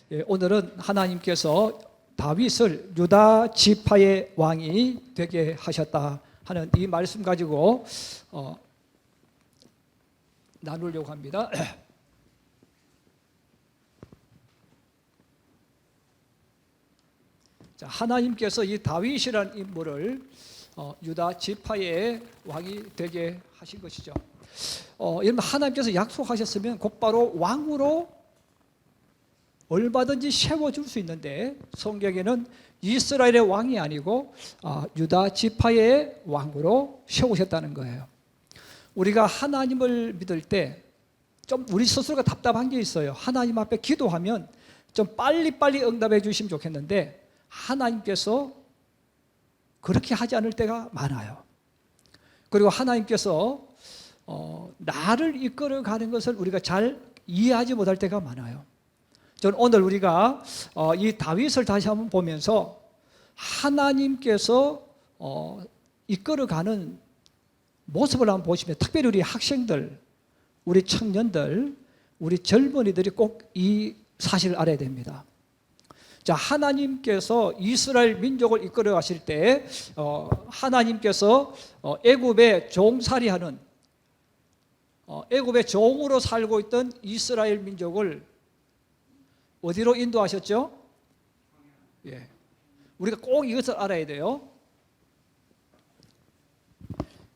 오늘은 하나님께서 다윗을 유다 지파의 왕이 되게 하셨다 하는 이 말씀 가지고 나누려고 합니다. 자, 하나님께서 이 다윗이라는 인물을 유다 지파의 왕이 되게 하신 것이죠. 여러분, 하나님께서 약속하셨으면 곧바로 왕으로 얼마든지 세워줄 수 있는데, 성경에는 이스라엘의 왕이 아니고 유다 지파의 왕으로 세우셨다는 거예요. 우리가 하나님을 믿을 때 좀 우리 스스로가 답답한 게 있어요. 하나님 앞에 기도하면 좀 빨리빨리 응답해 주시면 좋겠는데, 하나님께서 그렇게 하지 않을 때가 많아요. 그리고 하나님께서 나를 이끌어 가는 것을 우리가 잘 이해하지 못할 때가 많아요. 저는 오늘 우리가 이 다윗을 다시 한번 보면서 하나님께서 이끌어가는 모습을 한번 보시면, 특별히 우리 학생들, 우리 청년들, 우리 젊은이들이 꼭 이 사실을 알아야 됩니다. 자, 하나님께서 이스라엘 민족을 이끌어 가실 때 하나님께서 애굽에 종살이하는, 애굽의 종으로 살고 있던 이스라엘 민족을 어디로 인도하셨죠? 예. 우리가 꼭 이것을 알아야 돼요.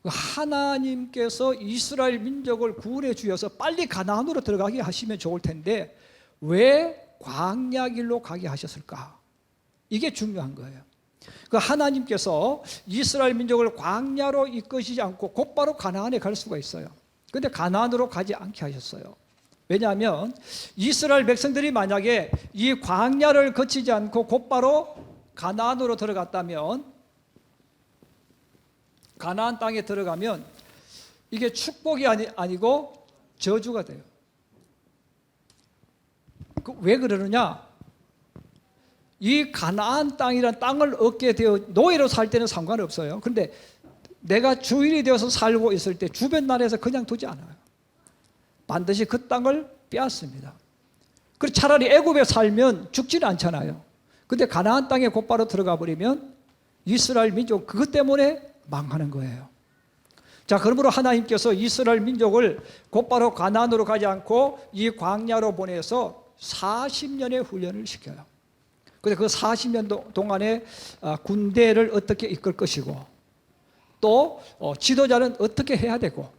하나님께서 이스라엘 민족을 구원해 주셔서 빨리 가나안으로 들어가게 하시면 좋을 텐데, 왜 광야 길로 가게 하셨을까? 이게 중요한 거예요. 하나님께서 이스라엘 민족을 광야로 이끄시지 않고 곧바로 가나안에 갈 수가 있어요. 그런데 가나안으로 가지 않게 하셨어요. 왜냐하면 이스라엘 백성들이 만약에 이 광야를 거치지 않고 곧바로 가나안으로 들어갔다면, 가나안 땅에 들어가면 이게 축복이 아니고 저주가 돼요. 왜 그러느냐? 이 가나안 땅이란 땅을 얻게 되어 노예로 살 때는 상관없어요. 그런데 내가 주인이 되어서 살고 있을 때 주변 나라에서 그냥 두지 않아요. 반드시 그 땅을 빼앗습니다. 그래서 차라리 애굽에 살면 죽지는 않잖아요. 근데 가나안 땅에 곧바로 들어가 버리면 이스라엘 민족 그것 때문에 망하는 거예요. 자, 그러므로 하나님께서 이스라엘 민족을 곧바로 가나안으로 가지 않고 이 광야로 보내서 40년의 훈련을 시켜요. 근데 그 40년 동안에 군대를 어떻게 이끌 것이고, 또 지도자는 어떻게 해야 되고,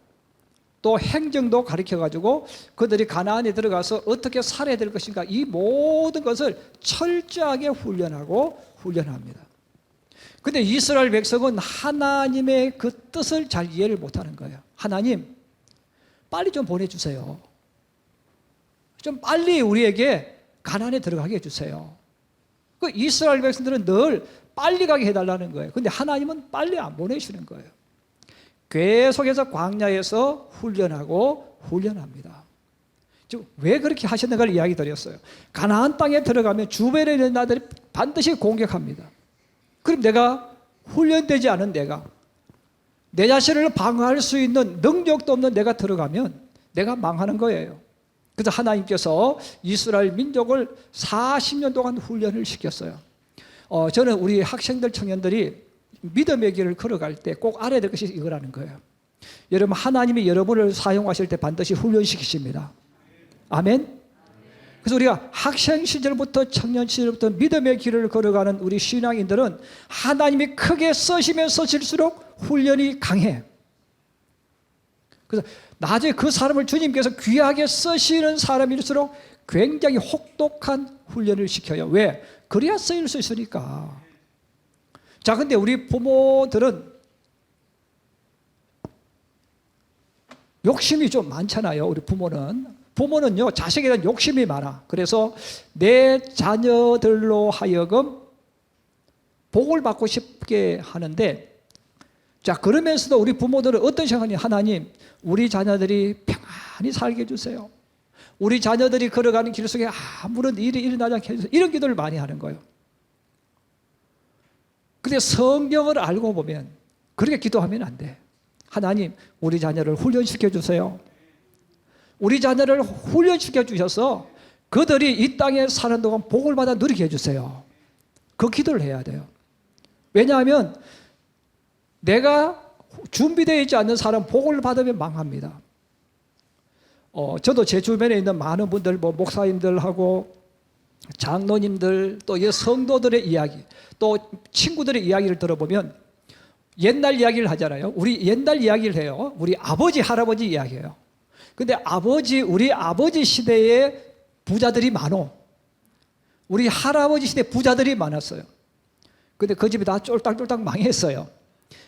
또 행정도 가르쳐가지고 그들이 가나안에 들어가서 어떻게 살아야 될 것인가, 이 모든 것을 철저하게 훈련합니다. 근데 이스라엘 백성은 하나님의 그 뜻을 잘 이해를 못하는 거예요. 하나님, 빨리 좀 보내주세요. 좀 빨리 우리에게 가나안에 들어가게 해주세요. 그 이스라엘 백성들은 늘 빨리 가게 해달라는 거예요. 근데 하나님은 빨리 안 보내시는 거예요. 계속해서 광야에서 훈련합니다. 즉, 왜 그렇게 하셨는가를 이야기 드렸어요. 가나안 땅에 들어가면 주변에 있는 나라들이 반드시 공격합니다. 그럼 내가 훈련되지 않은 내 자신을 방어할 수 있는 능력도 없는 내가 들어가면 내가 망하는 거예요. 그래서 하나님께서 이스라엘 민족을 40년 동안 훈련을 시켰어요. 저는 우리 학생들, 청년들이 믿음의 길을 걸어갈 때 꼭 알아야 될 것이 이거라는 거예요. 여러분, 하나님이 여러분을 사용하실 때 반드시 훈련시키십니다. 아멘? 그래서 우리가 학생 시절부터 청년 시절부터 믿음의 길을 걸어가는 우리 신앙인들은 하나님이 크게 쓰시면 쓰실수록 훈련이 강해. 그래서 나중에 그 사람을 주님께서 귀하게 쓰시는 사람일수록 굉장히 혹독한 훈련을 시켜요. 왜? 그래야 쓰일 수 있으니까. 자, 근데 우리 부모들은 욕심이 좀 많잖아요. 우리 부모는요, 자식에 대한 욕심이 많아. 그래서 내 자녀들로 하여금 복을 받고 싶게 하는데, 자, 그러면서도 우리 부모들은 어떤 생각이, 하나님, 우리 자녀들이 평안히 살게 해주세요. 우리 자녀들이 걸어가는 길 속에 아무런 일이 일어나지 않게 해주세요. 이런 기도를 많이 하는 거예요. 근데 성경을 알고 보면 그렇게 기도하면 안 돼. 하나님, 우리 자녀를 훈련시켜 주세요. 우리 자녀를 훈련시켜 주셔서 그들이 이 땅에 사는 동안 복을 받아 누리게 해주세요. 그 기도를 해야 돼요. 왜냐하면 내가 준비되어 있지 않는 사람 복을 받으면 망합니다. 저도 제 주변에 있는 많은 분들, 목사님들하고 장로님들, 또 성도들의 이야기, 또 친구들의 이야기를 들어보면 옛날 이야기를 하잖아요. 우리 옛날 이야기를 해요. 우리 아버지, 할아버지 이야기예요. 근데 우리 아버지 시대에 부자들이 많어. 우리 할아버지 시대 부자들이 많았어요. 근데 그 집이 다 쫄딱쫄딱 망했어요.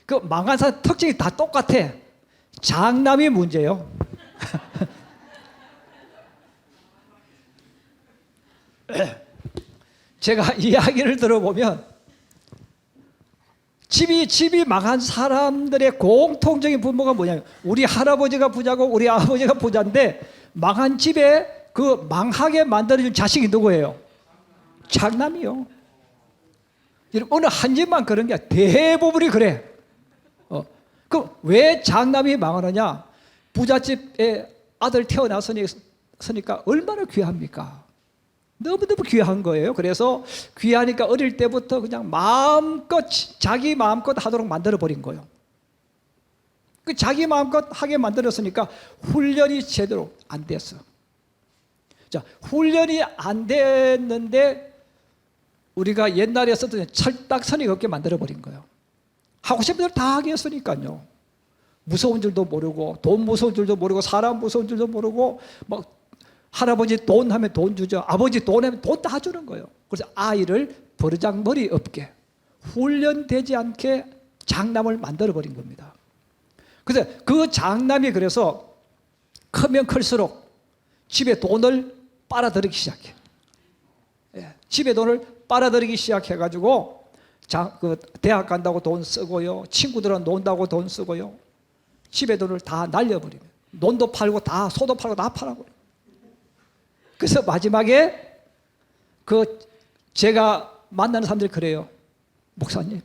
그 망한 사람 특징이 다 똑같아. 장남이 문제예요. 제가 이야기를 들어보면 집이 망한 사람들의 공통적인 분모가 뭐냐면 우리 할아버지가 부자고 우리 아버지가 부자인데 망한 집에 그 망하게 만들어준 자식이 누구예요? 장남이요. 어느 한 집만 그런 게 아니라 대부분이 그래. 그럼 왜 장남이 망하느냐? 부잣집에 아들 태어났으니까 얼마나 귀합니까? 너무너무 귀한 거예요. 그래서 귀하니까 어릴 때부터 그냥 자기 마음껏 하도록 만들어버린 거예요. 그 자기 마음껏 하게 만들었으니까 훈련이 제대로 안 됐어. 자, 훈련이 안 됐는데 우리가 옛날에 썼던 철딱선이 없게 만들어버린 거예요. 하고 싶은 대로 다 하게 했으니까요. 무서운 줄도 모르고, 돈 무서운 줄도 모르고, 사람 무서운 줄도 모르고, 막 할아버지 돈 하면 돈 주죠. 아버지 돈 하면 돈 다 주는 거예요. 그래서 아이를 버르장머리 없게, 훈련되지 않게 장남을 만들어버린 겁니다. 그래서 그 장남이 그래서 크면 클수록 집에 돈을 빨아들이기 시작해. 집에 돈을 빨아들이기 시작해가지고 대학 간다고 돈 쓰고요. 친구들은 논다고 돈 쓰고요. 집에 돈을 다 날려버리면 논도 팔고 다 소도 팔고 다 팔아버려요. 그래서 마지막에 제가 만나는 사람들이 그래요. 목사님,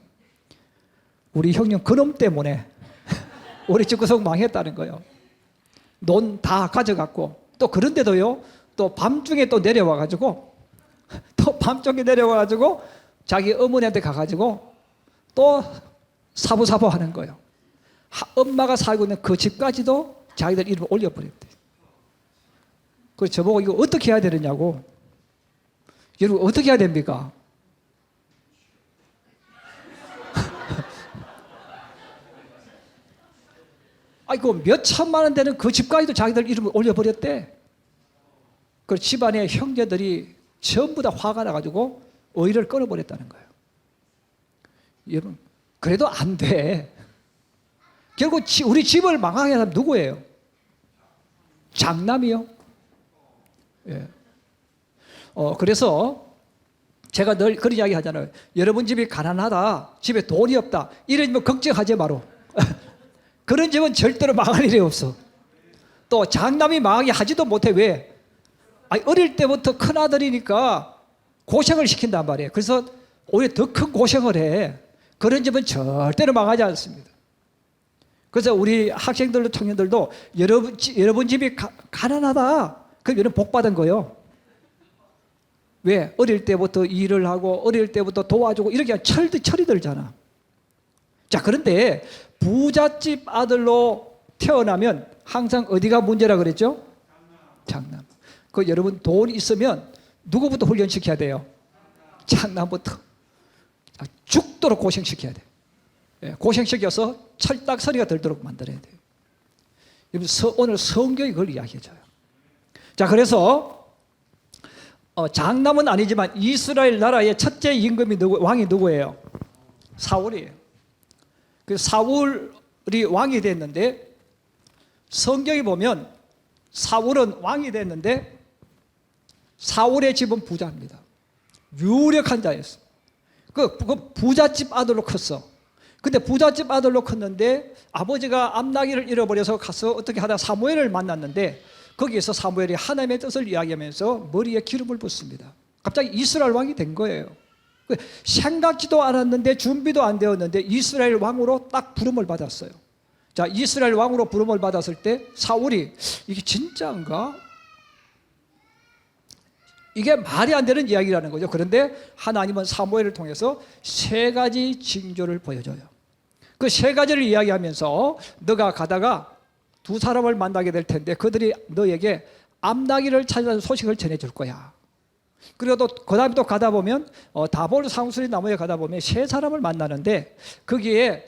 우리 형님 그놈 때문에 우리 집구석 망했다는 거예요. 논 다 가져갔고 또 그런데도요. 또 밤중에 또 내려와가지고 자기 어머니한테 가가지고 또 사부사부 하는 거예요. 엄마가 살고 있는 그 집까지도 자기들 이름을 올려버렸대요. 그래서 저보고 이거 어떻게 해야 되느냐고. 여러분 어떻게 해야 됩니까? 아이고 몇 천만 원 되는 그 집까지도 자기들 이름을 올려버렸대. 그 집안의 형제들이 전부 다 화가 나가지고 의를 끊어버렸다는 거예요. 여러분 그래도 안 돼. 결국 우리 집을 망하게 하는 사람 누구예요? 장남이요. 예. 그래서 제가 늘 그런 이야기 하잖아요. 여러분 집이 가난하다, 집에 돈이 없다, 이러면 걱정하지 마라. 그런 집은 절대로 망할 일이 없어. 또 장남이 망하게 하지도 못해. 왜? 어릴 때부터 큰아들이니까 고생을 시킨단 말이에요. 그래서 오히려 더 큰 고생을 해. 그런 집은 절대로 망하지 않습니다. 그래서 우리 학생들도 청년들도 여러분 집이 가난하다. 그럼 여러분 복 받은 거예요. 왜? 어릴 때부터 일을 하고 어릴 때부터 도와주고 이렇게 철이 들잖아. 자, 그런데 부잣집 아들로 태어나면 항상 어디가 문제라 그랬죠? 장남. 여러분 돈 있으면 누구부터 훈련시켜야 돼요? 장남부터. 죽도록 고생시켜야 돼요. 고생시켜서 철딱서리가 들도록 만들어야 돼요. 오늘 성경이 그걸 이야기해줘요. 자, 그래서 장남은 아니지만 이스라엘 나라의 첫째 임금이 왕이 누구예요? 사울이에요. 그 사울이 왕이 됐는데 성경에 보면 사울은 왕이 됐는데 사울의 집은 부자입니다. 유력한 자였어. 그 부잣집 아들로 컸어. 근데 부잣집 아들로 컸는데 아버지가 암나기를 잃어버려서 가서 어떻게 하다 사무엘을 만났는데 거기에서 사무엘이 하나님의 뜻을 이야기하면서 머리에 기름을 붓습니다. 갑자기 이스라엘 왕이 된 거예요. 생각지도 않았는데 준비도 안 되었는데 이스라엘 왕으로 딱 부름을 받았어요. 자, 이스라엘 왕으로 부름을 받았을 때 사울이 이게 진짜인가? 이게 말이 안 되는 이야기라는 거죠. 그런데 하나님은 사무엘을 통해서 세 가지 징조를 보여줘요. 그 세 가지를 이야기하면서 너가 가다가 두 사람을 만나게 될 텐데 그들이 너에게 암나기를 찾아서 소식을 전해줄 거야. 그리고 또 그 다음에 또 가다 보면 다볼 상수리 나무에 가다 보면 세 사람을 만나는데 거기에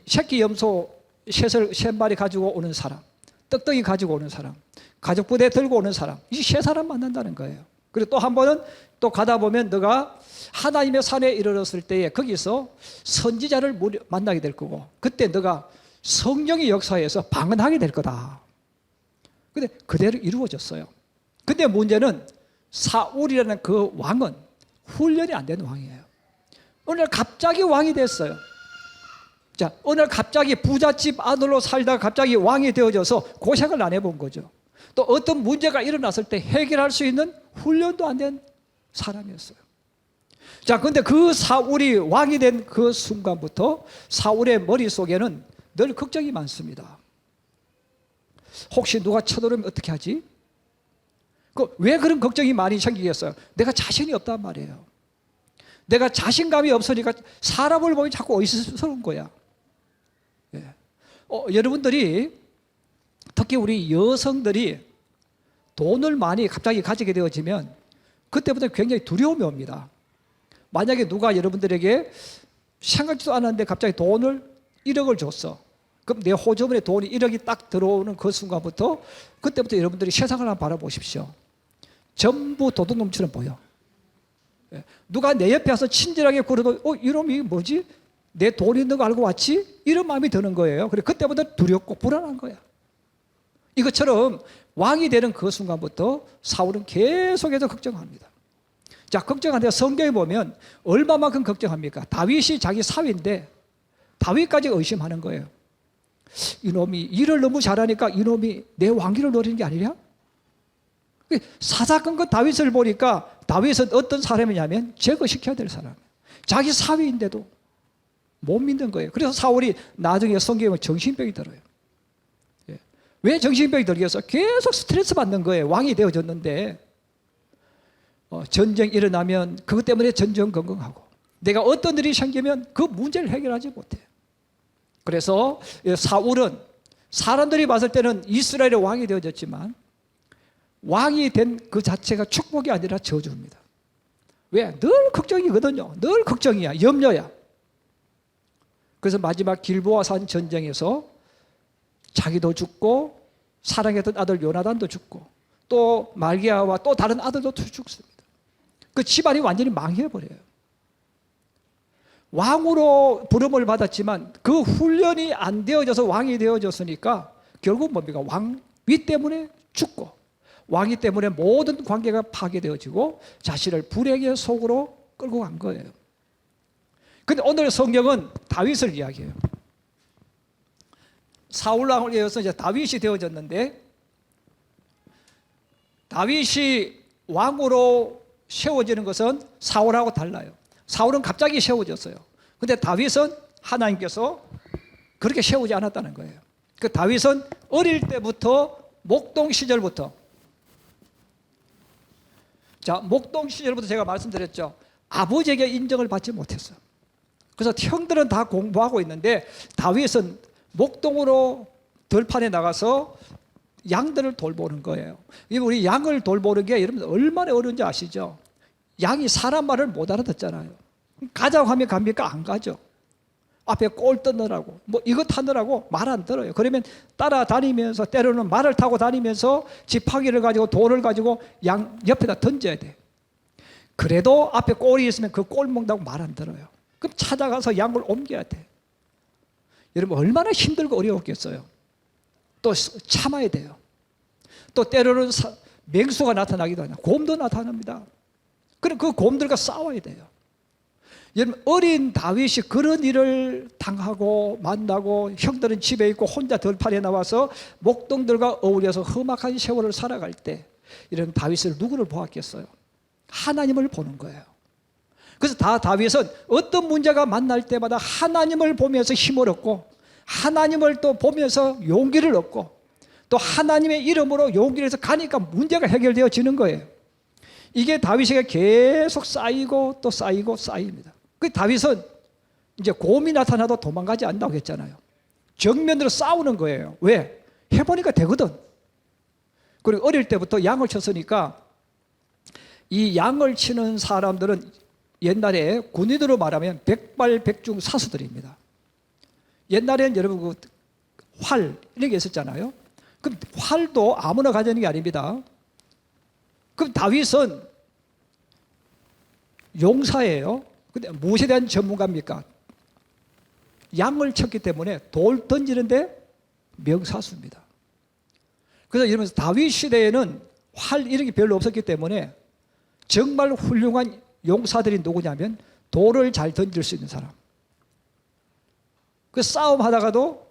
새끼 염소 세 마리 가지고 오는 사람, 떡떡이 가지고 오는 사람, 가죽 부대 들고 오는 사람, 이 세 사람 만난다는 거예요. 그리고 또 한 번은 또 가다 보면 너가 하나님의 산에 이르렀을 때에 거기서 선지자를 만나게 될 거고 그때 너가 성령의 역사에서 방언하게 될 거다. 근데 그대로 이루어졌어요. 근데 문제는 사울이라는 그 왕은 훈련이 안 된 왕이에요. 어느 날 갑자기 왕이 됐어요. 자, 어느 날 갑자기 부잣집 아들로 살다가 갑자기 왕이 되어져서 고생을 안 해본 거죠. 또 어떤 문제가 일어났을 때 해결할 수 있는 훈련도 안 된 사람이었어요. 자, 근데 그 사울이 왕이 된 그 순간부터 사울의 머릿속에는 늘 걱정이 많습니다. 혹시 누가 쳐들어오면 어떻게 하지? 왜 그런 걱정이 많이 생기겠어요? 내가 자신이 없단 말이에요. 내가 자신감이 없으니까 사람을 보면 자꾸 어리석은 거야. 예. 여러분들이 특히 우리 여성들이 돈을 많이 갑자기 가지게 되어지면 그때부터 굉장히 두려움이 옵니다. 만약에 누가 여러분들에게 생각지도 않았는데 갑자기 돈을 1억을 줬어. 그럼 내 호주머니에 돈이 1억이 딱 들어오는 그 순간부터 그때부터 여러분들이 세상을 한번 바라보십시오. 전부 도둑놈처럼 보여. 누가 내 옆에 와서 친절하게 굴어도 이놈이 뭐지? 내 돈 있는 거 알고 왔지? 이런 마음이 드는 거예요. 그래 그때부터 두렵고 불안한 거야. 이것처럼 왕이 되는 그 순간부터 사울은 계속해서 걱정합니다. 자, 걱정하는데 성경에 보면 얼마만큼 걱정합니까? 다윗이 자기 사위인데 다윗까지 의심하는 거예요. 이놈이 일을 너무 잘하니까 이놈이 내 왕위를 노리는 게 아니냐? 사사건건 다윗을 보니까 다윗은 어떤 사람이냐면 제거시켜야 될 사람. 자기 사위인데도 못 믿는 거예요. 그래서 사울이 나중에 성경에 보면 정신병이 들어요. 왜 정신병이 들겠어? 계속 스트레스 받는 거예요. 왕이 되어졌는데 전쟁 일어나면 그것 때문에 전전긍긍하고 내가 어떤 일이 생기면 그 문제를 해결하지 못해. 그래서 사울은 사람들이 봤을 때는 이스라엘의 왕이 되어졌지만 왕이 된 그 자체가 축복이 아니라 저주입니다. 왜? 늘 걱정이거든요. 늘 걱정이야. 염려야. 그래서 마지막 길보아 산 전쟁에서 자기도 죽고 사랑했던 아들 요나단도 죽고 또 말기야와 또 다른 아들도 죽습니다. 그 집안이 완전히 망해버려요. 왕으로 부름을 받았지만 그 훈련이 안 되어져서 왕이 되어졌으니까 결국 뭡니까? 왕위 때문에 죽고 왕위 때문에 모든 관계가 파괴되어지고 자신을 불행의 속으로 끌고 간 거예요. 근데 오늘 성경은 다윗을 이야기해요. 사울왕을 이어서 이제 다윗이 되어졌는데 다윗이 왕으로 세워지는 것은 사울하고 달라요. 사울은 갑자기 세워졌어요. 근데 다윗은 하나님께서 그렇게 세우지 않았다는 거예요. 그 다윗은 어릴 때부터 목동 시절부터 목동 시절부터 제가 말씀드렸죠. 아버지에게 인정을 받지 못했어요. 그래서 형들은 다 공부하고 있는데 다윗은 목동으로 들판에 나가서 양들을 돌보는 거예요. 우리 양을 돌보는 게 여러분 얼마나 어려운지 아시죠? 양이 사람 말을 못 알아듣잖아요. 가자고 하면 갑니까? 안 가죠. 앞에 꼴 떠느라고 이거 타느라고 말 안 들어요. 그러면 따라다니면서 때로는 말을 타고 다니면서 지팡이를 가지고 돌을 가지고 양 옆에다 던져야 돼. 그래도 앞에 꼴이 있으면 그 꼴 먹는다고 말 안 들어요. 그럼 찾아가서 양을 옮겨야 돼. 여러분 얼마나 힘들고 어려웠겠어요. 또 참아야 돼요. 또 때로는 맹수가 나타나기도 하냐. 곰도 나타납니다. 그럼 그 곰들과 싸워야 돼요. 여러분 어린 다윗이 그런 일을 당하고 만나고 형들은 집에 있고 혼자 들판에 나와서 목동들과 어울려서 험악한 세월을 살아갈 때 이런 다윗을 누구를 보았겠어요? 하나님을 보는 거예요. 그래서 다윗은 어떤 문제가 만날 때마다 하나님을 보면서 힘을 얻고 하나님을 또 보면서 용기를 얻고 또 하나님의 이름으로 용기를 해서 가니까 문제가 해결되어지는 거예요. 이게 다윗에게 계속 쌓이고 또 쌓이고 쌓입니다. 그 다윗은 이제 곰이 나타나도 도망가지 않는다고 했잖아요. 정면으로 싸우는 거예요. 왜? 해보니까 되거든. 그리고 어릴 때부터 양을 쳤으니까 이 양을 치는 사람들은 옛날에 군인으로 말하면 백발백중 사수들입니다. 옛날에는 여러분 그 활 이런 게 있었잖아요. 그럼 활도 아무나 가지는 게 아닙니다. 그럼 다윗은 용사예요. 근데 무엇에 대한 전문가입니까? 양을 쳤기 때문에 돌 던지는데 명사수입니다. 그래서 여러분 다윗 시대에는 활 이런 게 별로 없었기 때문에 정말 훌륭한 용사들이 누구냐면 돌을 잘 던질 수 있는 사람. 그 싸움 하다가도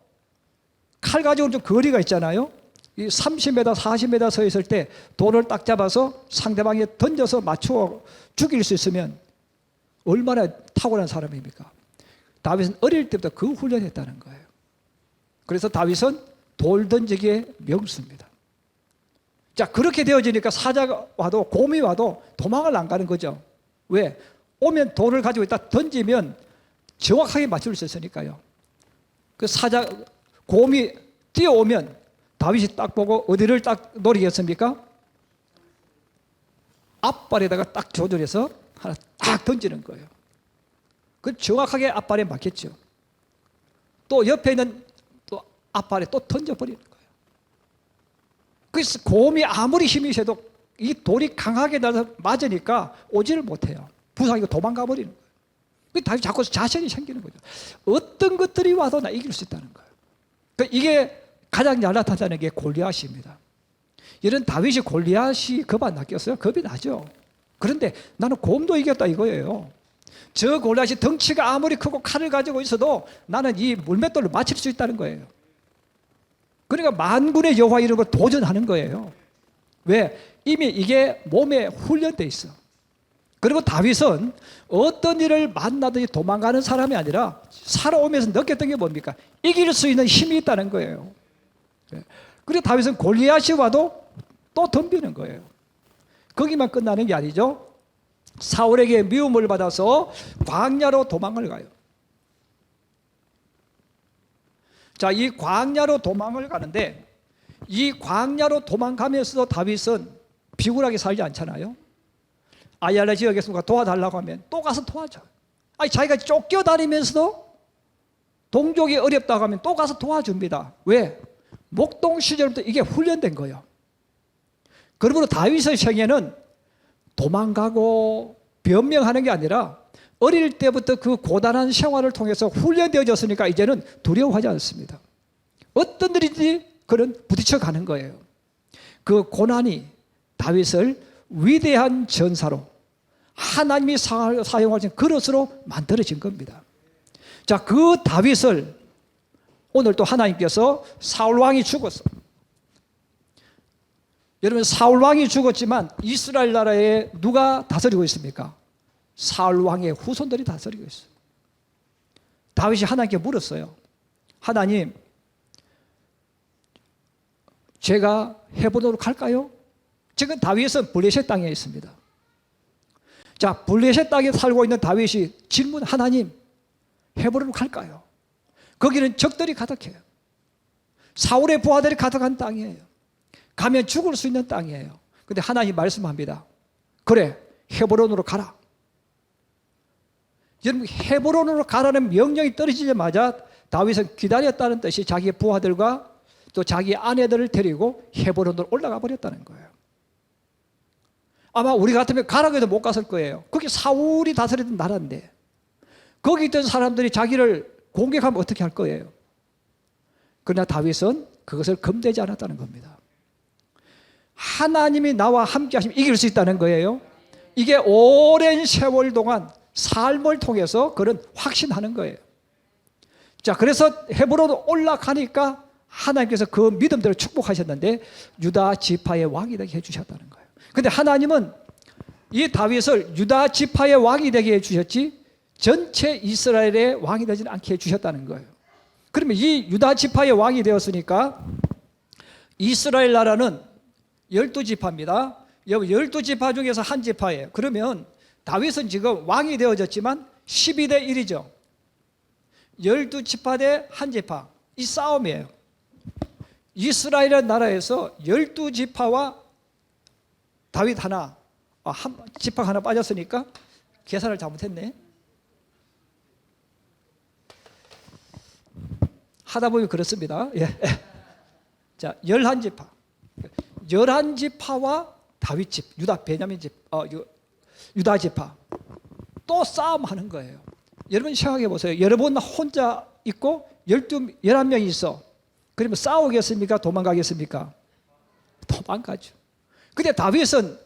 칼 가지고는 좀 거리가 있잖아요. 이 30m, 40m 서 있을 때 돌을 딱 잡아서 상대방에 던져서 맞추어 죽일 수 있으면 얼마나 탁월한 사람입니까? 다윗은 어릴 때부터 그 훈련했다는 거예요. 그래서 다윗은 돌 던지기의 명수입니다. 자, 그렇게 되어지니까 사자가 와도 곰이 와도 도망을 안 가는 거죠. 왜? 오면 돌을 가지고 있다 던지면 정확하게 맞출 수 있으니까요. 그 사자, 곰이 뛰어오면 다윗이 딱 보고 어디를 딱 노리겠습니까? 앞발에다가 딱 조절해서 하나 딱 던지는 거예요. 그 정확하게 앞발에 맞겠죠. 또 옆에 있는 또 앞발에 또 던져버리는 거예요. 그래서 곰이 아무리 힘이 세도 이 돌이 강하게 나서 맞으니까 오지를 못해요. 부상이고 도망가 버리는 거예요. 다윗이 자꾸 자신이 생기는 거죠. 어떤 것들이 와도 나 이길 수 있다는 거예요. 그러니까 이게 가장 잘 나타나는 게 골리앗입니다. 이런 다윗이 골리앗이 겁 안 났겠어요? 겁이 나죠. 그런데 나는 곰도 이겼다 이거예요. 저 골리앗이 덩치가 아무리 크고 칼을 가지고 있어도 나는 이 물맷돌로 맞힐 수 있다는 거예요. 그러니까 만군의 여호와 이름으로 도전하는 거예요. 왜? 이미 이게 몸에 훈련돼 있어. 그리고 다윗은 어떤 일을 만나든지 도망가는 사람이 아니라 살아오면서 느꼈던 게 뭡니까? 이길 수 있는 힘이 있다는 거예요. 그리고 다윗은 골리앗이 와도 또 덤비는 거예요. 거기만 끝나는 게 아니죠. 사울에게 미움을 받아서 광야로 도망을 가요. 자, 이 광야로 도망을 가는데 이 광야로 도망가면서도 다윗은 비굴하게 살지 않잖아요. 아얄라 지역에서 누가 도와달라고 하면 또 가서 도와줘. 아니, 자기가 쫓겨다니면서도 동족이 어렵다고 하면 또 가서 도와줍니다. 왜? 목동 시절부터 이게 훈련된 거예요. 그러므로 다윗의 생애는 도망가고 변명하는 게 아니라 어릴 때부터 그 고단한 생활을 통해서 훈련되어졌으니까 이제는 두려워하지 않습니다. 어떤 일인지 그는 부딪혀 가는 거예요. 그 고난이 다윗을 위대한 전사로 하나님이 사용하신 그릇으로 만들어진 겁니다. 자, 그 다윗을 오늘 또 하나님께서 사울 왕이 죽었어. 여러분, 사울 왕이 죽었지만 이스라엘 나라에 누가 다스리고 있습니까? 사울 왕의 후손들이 다스리고 있어요. 다윗이 하나님께 물었어요. 하나님, 제가 헤브론으로 갈까요? 지금 다윗은 블레셋 땅에 있습니다. 자, 블레셋 땅에 살고 있는 다윗이 질문, 하나님, 헤브론으로 갈까요? 거기는 적들이 가득해요. 사울의 부하들이 가득한 땅이에요. 가면 죽을 수 있는 땅이에요. 근데 하나님 말씀합니다. 그래, 헤브론으로 가라. 여러분, 헤브론으로 가라는 명령이 떨어지자마자 다윗은 기다렸다는 뜻이 자기의 부하들과 또 자기 아내들을 데리고 헤브론으로 올라가 버렸다는 거예요. 아마 우리 같으면 가라고 해도 못 갔을 거예요. 거기 사울이 다스리던 나라인데 거기 있던 사람들이 자기를 공격하면 어떻게 할 거예요? 그러나 다윗은 그것을 금되지 않았다는 겁니다. 하나님이 나와 함께 하시면 이길 수 있다는 거예요. 이게 오랜 세월 동안 삶을 통해서 그런 확신하는 거예요. 자, 그래서 헤브론으로 올라가니까 하나님께서 그 믿음대로 축복하셨는데 유다 지파의 왕이 되게 해주셨다는 거예요. 근데 하나님은 이 다윗을 유다 지파의 왕이 되게 해주셨지 전체 이스라엘의 왕이 되지는 않게 해주셨다는 거예요. 그러면 이 유다 지파의 왕이 되었으니까 이스라엘 나라는 12지파입니다. 여러분 12지파 중에서 한 지파예요. 그러면 다윗은 지금 왕이 되어졌지만 12대 1이죠. 12지파 대 한 지파, 이 싸움이에요. 이스라엘 나라에서 12지파와 다윗 하나, 한 지파 하나 빠졌으니까 계산을 잘못했네. 하다 보면 그렇습니다. 예. 자, 11지파. 11지파와 다윗 집, 유다 베냐민 집, 유다 지파 또 싸움하는 거예요. 여러분 생각해 보세요. 여러분 혼자 있고 11명이 있어. 그러면 싸우겠습니까? 도망가겠습니까? 도망가죠. 근데 다윗은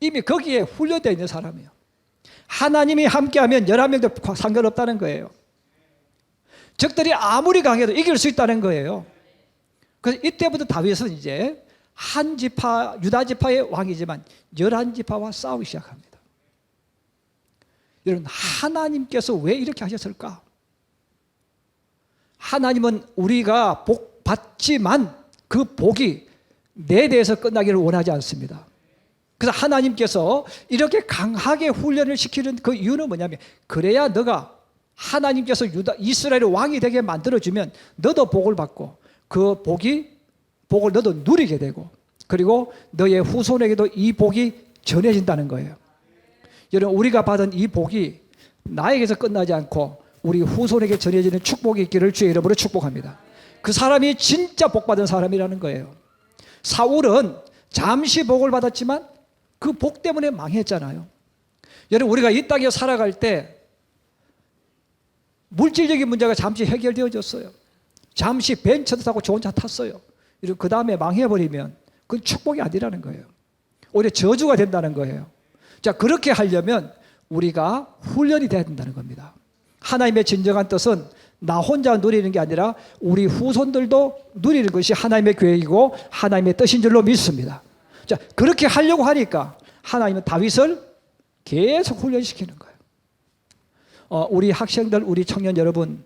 이미 거기에 훈련되어 있는 사람이에요. 하나님이 함께하면 11명도 상관없다는 거예요. 적들이 아무리 강해도 이길 수 있다는 거예요. 그래서 이때부터 다윗은 이제 한 지파, 유다 지파의 왕이지만 11지파와 싸우기 시작합니다. 여러분, 하나님께서 왜 이렇게 하셨을까? 하나님은 우리가 복 받지만 그 복이 내 대해서 끝나기를 원하지 않습니다. 그래서 하나님께서 이렇게 강하게 훈련을 시키는 그 이유는 뭐냐면, 그래야 너가 하나님께서 이스라엘의 왕이 되게 만들어주면 너도 복을 받고 그 복을 너도 누리게 되고, 그리고 너의 후손에게도 이 복이 전해진다는 거예요. 여러분, 우리가 받은 이 복이 나에게서 끝나지 않고 우리 후손에게 전해지는 축복이 있기를 주의 이름으로 축복합니다. 그 사람이 진짜 복받은 사람이라는 거예요. 사울은 잠시 복을 받았지만 그 복 때문에 망했잖아요. 여러분, 우리가 이 땅에 살아갈 때 물질적인 문제가 잠시 해결되어졌어요. 잠시 벤츠도 타고 좋은 차 탔어요. 그 다음에 망해버리면 그건 축복이 아니라는 거예요. 오히려 저주가 된다는 거예요. 자, 그렇게 하려면 우리가 훈련이 돼야 된다는 겁니다. 하나님의 진정한 뜻은 나 혼자 누리는 게 아니라 우리 후손들도 누리는 것이 하나님의 계획이고 하나님의 뜻인 줄로 믿습니다. 자, 그렇게 하려고 하니까 하나님은 다윗을 계속 훈련시키는 거예요. 우리 학생들, 우리 청년 여러분,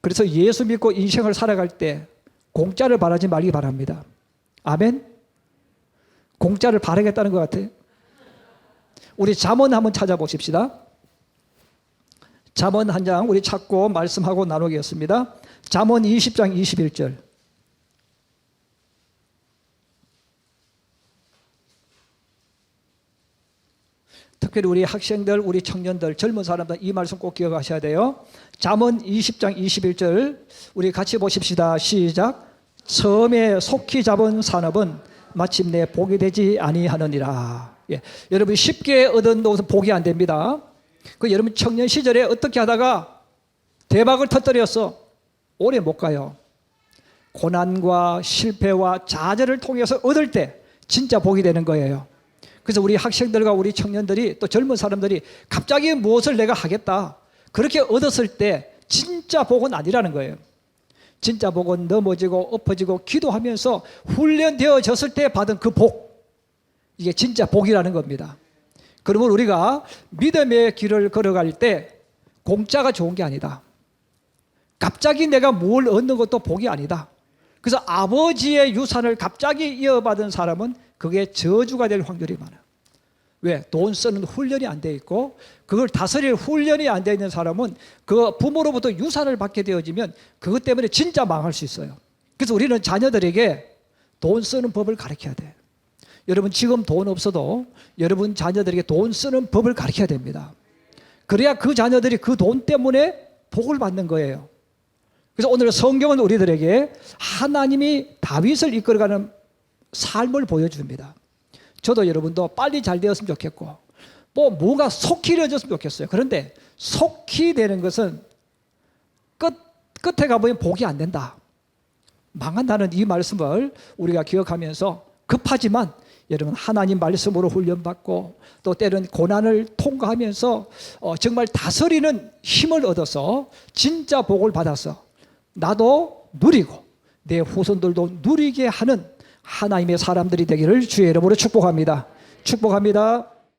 그래서 예수 믿고 인생을 살아갈 때 공짜를 바라지 말기 바랍니다. 아멘? 공짜를 바라겠다는 것 같아요. 우리 잠언 한번 찾아보십시다. 잠언 한 장 우리 찾고 말씀하고 나누겠습니다. 잠언 20장 21절. 특별히 우리 학생들, 우리 청년들, 젊은 사람들 이 말씀 꼭 기억하셔야 돼요. 잠언 20장 21절 우리 같이 보십시다. 시작. 처음에 속히 잡은 산업은 마침내 복이 되지 아니하느니라. 예. 여러분, 쉽게 얻은 것은 복이 안 됩니다. 여러분 청년 시절에 어떻게 하다가 대박을 터뜨렸어? 오래 못 가요. 고난과 실패와 좌절을 통해서 얻을 때 진짜 복이 되는 거예요. 그래서 우리 학생들과 우리 청년들이, 또 젊은 사람들이 갑자기 무엇을 내가 하겠다, 그렇게 얻었을 때 진짜 복은 아니라는 거예요. 진짜 복은 넘어지고 엎어지고 기도하면서 훈련되어졌을 때 받은 그 복, 이게 진짜 복이라는 겁니다. 그러면 우리가 믿음의 길을 걸어갈 때 공짜가 좋은 게 아니다. 갑자기 내가 뭘 얻는 것도 복이 아니다. 그래서 아버지의 유산을 갑자기 이어받은 사람은 그게 저주가 될 확률이 많아요. 왜? 돈 쓰는 훈련이 안 돼 있고, 그걸 다스릴 훈련이 안 돼 있는 사람은 그 부모로부터 유산을 받게 되어지면 그것 때문에 진짜 망할 수 있어요. 그래서 우리는 자녀들에게 돈 쓰는 법을 가르쳐야 돼요. 여러분, 지금 돈 없어도 여러분 자녀들에게 돈 쓰는 법을 가르쳐야 됩니다. 그래야 그 자녀들이 그 돈 때문에 복을 받는 거예요. 그래서 오늘 성경은 우리들에게 하나님이 다윗을 이끌어가는 삶을 보여줍니다. 저도 여러분도 빨리 잘 되었으면 좋겠고, 뭐가 속히 이루어졌으면 좋겠어요. 그런데 속히 되는 것은 끝에 가보면 복이 안 된다, 망한다는 이 말씀을 우리가 기억하면서, 급하지만 여러분 하나님 말씀으로 훈련받고 또 때로는 고난을 통과하면서 정말 다스리는 힘을 얻어서 진짜 복을 받아서 나도 누리고 내 후손들도 누리게 하는 하나님의 사람들이 되기를 주의 이름으로 축복합니다. 축복합니다.